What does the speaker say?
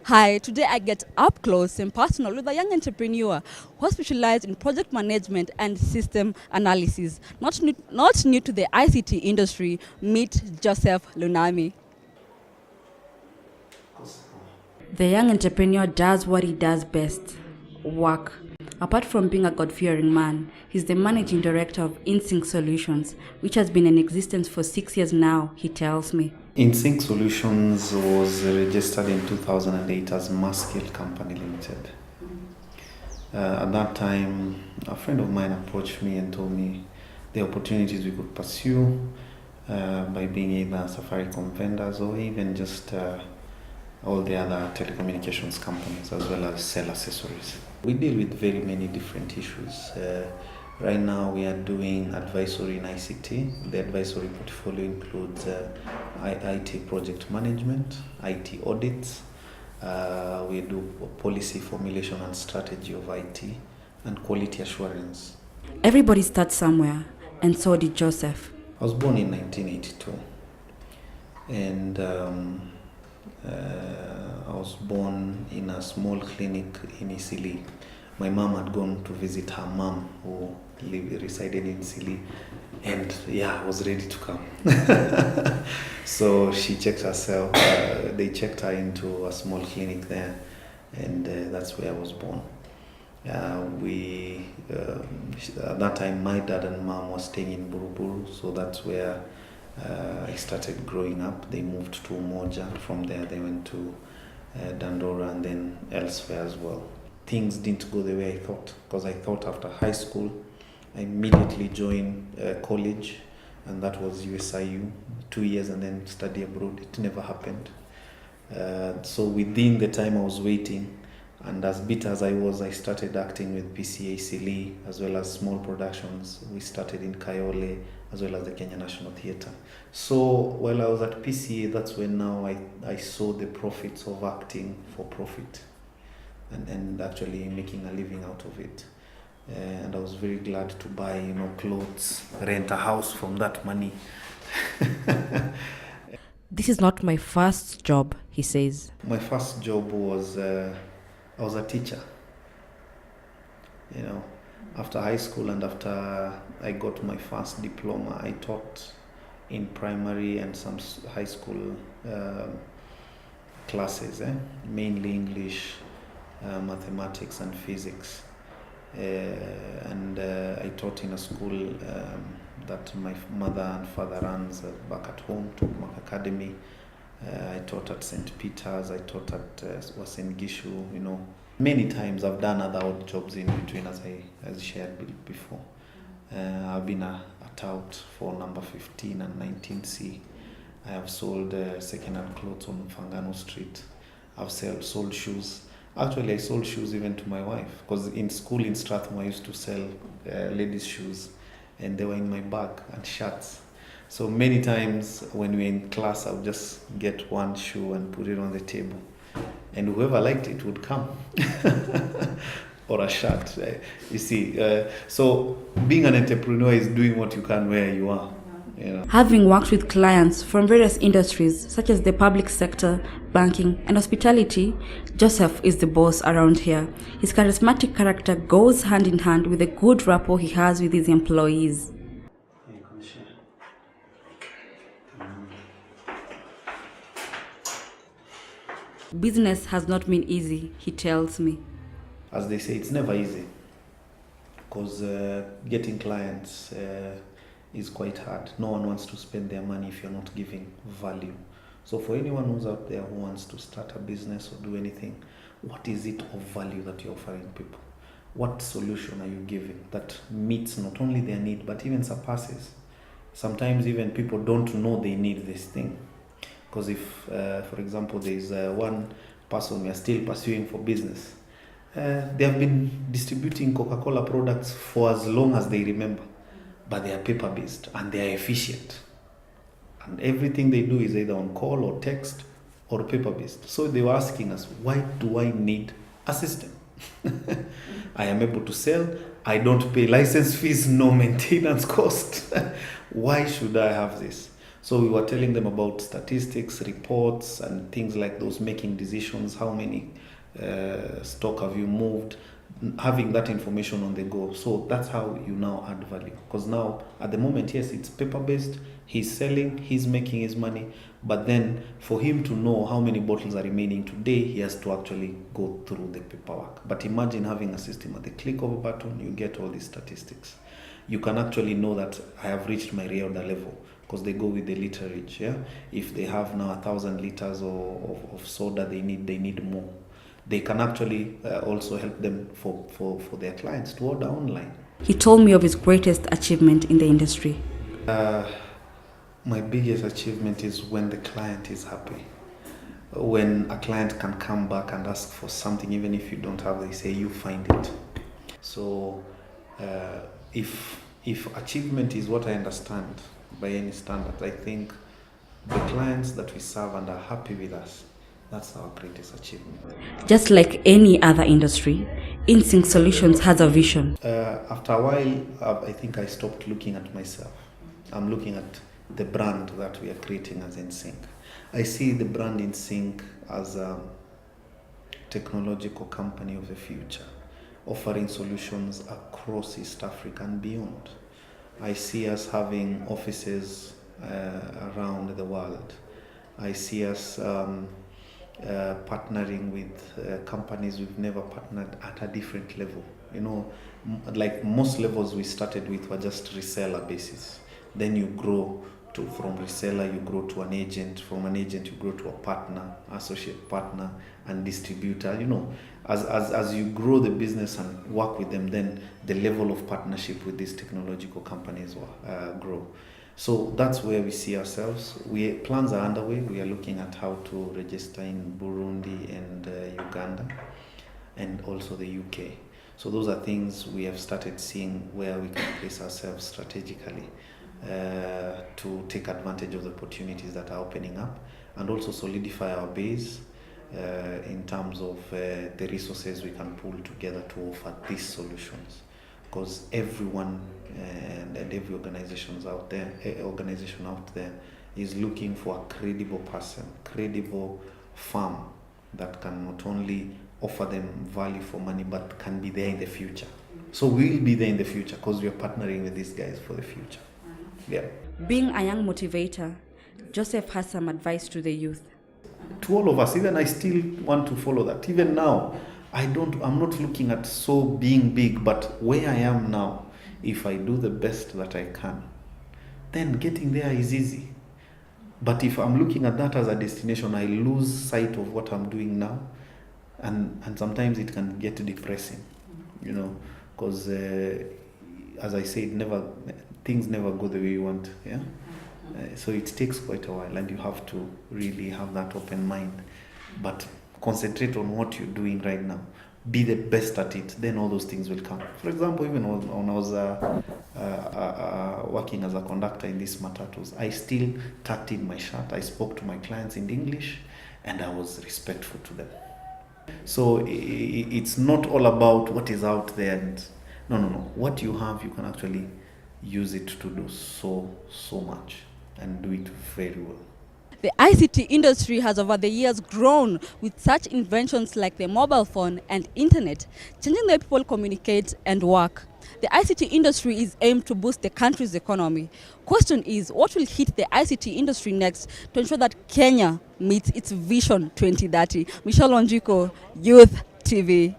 Hi, today I get up close and personal with a young entrepreneur who specializes in project management and system analysis. Not new to the ICT industry, meet Joseph Lunami. The young entrepreneur does what he does best: work. Apart from being a God fearing man, he's the managing director of InSync Solutions, which has been in existence for 6 years now, he tells me. InSync Solutions was registered in 2008 as Maskill Company Limited. At that time, a friend of mine approached me and told me the opportunities we could pursue by being either Safaricom vendors or even just all the other telecommunications companies, as well as sell accessories. We deal with very many different issues. Right now we are doing advisory in ICT. The advisory portfolio includes IT project management, IT audits. We do policy formulation and strategy of IT and quality assurance. Everybody starts somewhere, and so did Joseph. I was born in 1982, and I was born in a small clinic in Isili. My mom had gone to visit her mom who resided in Isili, and I was ready to come. So she checked herself, they checked her into a small clinic there, and that's where I was born. At that time, my dad and mom was staying in Buruburu, so that's where I started growing up. They moved to Umoja. From there, they went to Dandora and then elsewhere as well. Things didn't go the way I thought, because I thought after high school, I immediately joined college, and that was USIU, 2 years and then study abroad. It never happened. So within the time I was waiting, and as bitter as I was, I started acting with PCA Sili, as well as small productions. We started in Kayole, as well as the Kenya National Theatre. So while I was at PCA, that's when now I saw the profits of acting for profit, and actually making a living out of it. And I was very glad to buy, clothes, rent a house from that money. This is not my first job, he says. My first job was, I was a teacher. After high school and after I got my first diploma, I taught in primary and some high school classes, mainly English, mathematics and physics. And I taught in a school that my mother and father runs back at home, Tokmak Academy. I taught at St. Peter's, I taught at Uasin Gishu, Many times I've done other odd jobs in between, as I shared before. I've been a tout for number 15 and 19C. I have sold second-hand clothes on Fangano Street. I've sold shoes. Actually, I sold shoes even to my wife, because in school in Strathmore I used to sell ladies' shoes, and they were in my bag, and shirts. So many times when we're in class, I would just get one shoe and put it on the table, and whoever liked it would come. Or a shirt. You see, so being an entrepreneur is doing what you can where you are. Having worked with clients from various industries such as the public sector, banking, and hospitality, Joseph is the boss around here. His charismatic character goes hand in hand with the good rapport he has with his employees. Business has not been easy, he tells me. As they say, it's never easy, because getting clients is quite hard. No one wants to spend their money if you're not giving value. So for anyone who's out there who wants to start a business or do anything, what is it of value that you're offering people? What solution are you giving that meets not only their need, but even surpasses? Sometimes even people don't know they need this thing. Because if, for example, there's one person we are still pursuing for business, they have been distributing Coca-Cola products for as long as they remember, but they are paper-based and they are efficient. And everything they do is either on call or text or paper-based. So they were asking us, why do I need a system? I am able to sell, I don't pay license fees, no maintenance cost. Why should I have this? So we were telling them about statistics, reports, and things like those, making decisions. How many stock have you moved? Having that information on the go. So that's how you now add value. Because now, at the moment, yes, it's paper-based. He's selling, he's making his money. But then, for him to know how many bottles are remaining today, he has to actually go through the paperwork. But imagine having a system at the click of a button, you get all these statistics. You can actually know that I have reached my reorder level, because they go with the literage. Yeah, if they have now 1,000 liters of soda, they need more. They can actually also help them for their clients to order online. He told me of his greatest achievement in the industry. My biggest achievement is when the client is happy. When a client can come back and ask for something, even if you don't have, they say you find it. So if achievement is what I understand by any standard, I think the clients that we serve and are happy with us, that's our greatest achievement. Just like any other industry, InSync Solutions has a vision. After a while, I think I stopped looking at myself. I'm looking at the brand that we are creating as InSync. I see the brand InSync as a technological company of the future, offering solutions across East Africa and beyond. I see us having offices around the world. I see us partnering with companies we've never partnered at a different level. You know, like most levels we started with were just reseller basis. Then you grow from reseller, you grow to an agent. From an agent, you grow to a partner, associate partner, and distributor. You know, as you grow the business and work with them, then the level of partnership with these technological companies will grow. So that's where we see ourselves. Plans are underway. We are looking at how to register in Burundi and Uganda, and also the UK. So those are things we have started seeing where we can place ourselves strategically to take advantage of the opportunities that are opening up, and also solidify our base in terms of the resources we can pull together to offer these solutions. Because everyone and every organization out there is looking for a credible person, credible firm that can not only offer them value for money, but can be there in the future. So we'll be there in the future because we are partnering with these guys for the future. Yeah. Being a young motivator, Joseph has some advice to the youth. To all of us, even I still want to follow that. Even now, I'm not looking at so being big, but where I am now, if I do the best that I can, then getting there is easy. But if I'm looking at that as a destination, I lose sight of what I'm doing now, and sometimes it can get depressing, you know, because as I said, things never go the way you want. Yeah. So it takes quite a while, and you have to really have that open mind, but concentrate on what you're doing right now. Be the best at it, then all those things will come. For example, even when I was working as a conductor in these matatus, I still tucked in my shirt. I spoke to my clients in English, and I was respectful to them. So it's not all about what is out there. And no. What you have, you can actually use it to do so much, and do it very well. The ICT industry has over the years grown with such inventions like the mobile phone and internet, changing the way people communicate and work. The ICT industry is aimed to boost the country's economy. Question is, what will hit the ICT industry next to ensure that Kenya meets its Vision 2030? Michelle Onjiko, Youth TV.